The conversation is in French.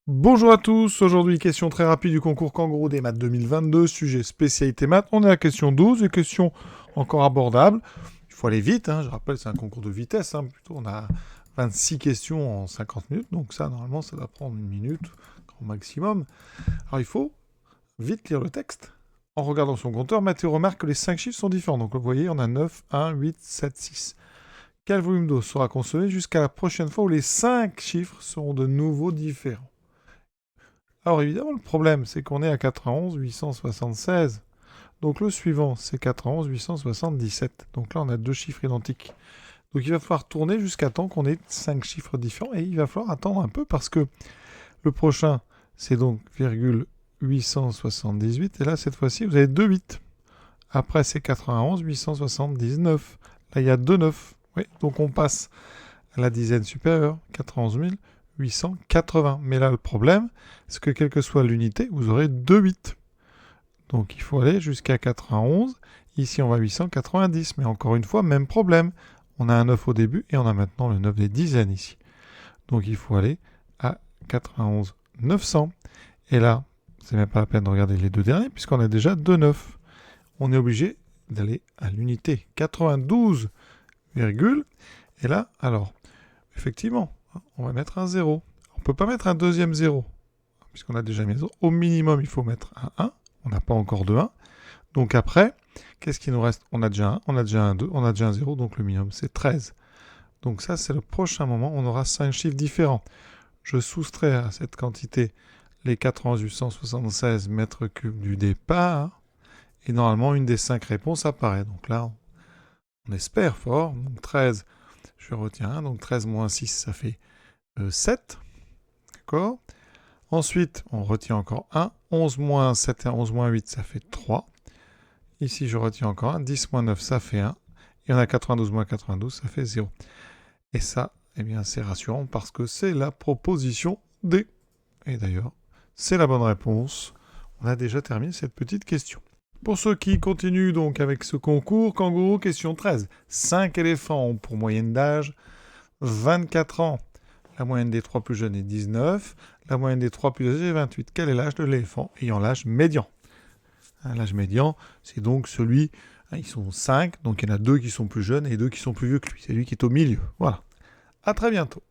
Bonjour à tous, aujourd'hui question très rapide du concours Kangourou des maths 2022, sujet spécialité maths. On est à la question 12, une question encore abordable. Il faut aller vite, je rappelle c'est un concours de vitesse, plutôt on a 26 questions en 50 minutes, donc ça normalement ça doit prendre une minute au maximum. Alors il faut vite lire le texte. En regardant son compteur, Mathéo remarque que les 5 chiffres sont différents. Donc vous voyez, on a 9, 1, 8, 7, 6. Quel volume d'eau sera consommé jusqu'à la prochaine fois où les 5 chiffres seront de nouveau différents? Alors évidemment, le problème, c'est qu'on est à 91 876. Donc le suivant, c'est 91 877. Donc là, on a deux chiffres identiques. Donc il va falloir tourner jusqu'à temps qu'on ait 5 chiffres différents. Et il va falloir attendre un peu parce que le prochain, c'est donc virgule 878. Et là, cette fois-ci, vous avez 2 8. Après, c'est 91 879. Là, il y a 2 9. Oui, donc on passe à la dizaine supérieure, 91 880. Mais là, le problème, c'est que quelle que soit l'unité, vous aurez 2 8. Donc il faut aller jusqu'à 91. Ici, on va à 890. Mais encore une fois, même problème. On a un 9 au début et on a maintenant le 9 des dizaines ici. Donc il faut aller à 91 900. Et là, c'est même pas la peine de regarder les deux derniers puisqu'on a déjà 2 9. On est obligé d'aller à l'unité 92, et là, alors, effectivement, on va mettre un 0. On ne peut pas mettre un deuxième 0, puisqu'on a déjà mis 0. Au minimum, il faut mettre un 1. On n'a pas encore de 1. Donc après, qu'est-ce qui nous reste? On a déjà un, on a déjà un 2, on a déjà un 0, donc le minimum, c'est 13. Donc ça, c'est le prochain moment, on aura 5 chiffres différents. Je soustrais à cette quantité les 8876 mètres cubes du départ, et normalement, une des 5 réponses apparaît. Donc là, on espère fort. Donc 13, je retiens 1. Donc 13 moins 6, ça fait 7. D'accord. Ensuite, on retient encore 1. 11 moins 7 et 11 moins 8, ça fait 3. Ici, je retiens encore 1. 10 moins 9, ça fait 1. Et on a 92 moins 92, ça fait 0. Et ça, eh bien, c'est rassurant parce que c'est la proposition D. Et d'ailleurs, c'est la bonne réponse. On a déjà terminé cette petite question. Pour ceux qui continuent donc avec ce concours, Kangourou, question 13. 5 éléphants ont pour moyenne d'âge 24 ans. La moyenne des 3 plus jeunes est 19. La moyenne des 3 plus âgés est 28. Quel est l'âge de l'éléphant ayant l'âge médian? L'âge médian, c'est donc celui, ils sont 5, donc il y en a 2 qui sont plus jeunes et 2 qui sont plus vieux que lui. C'est lui qui est au milieu. Voilà. À très bientôt.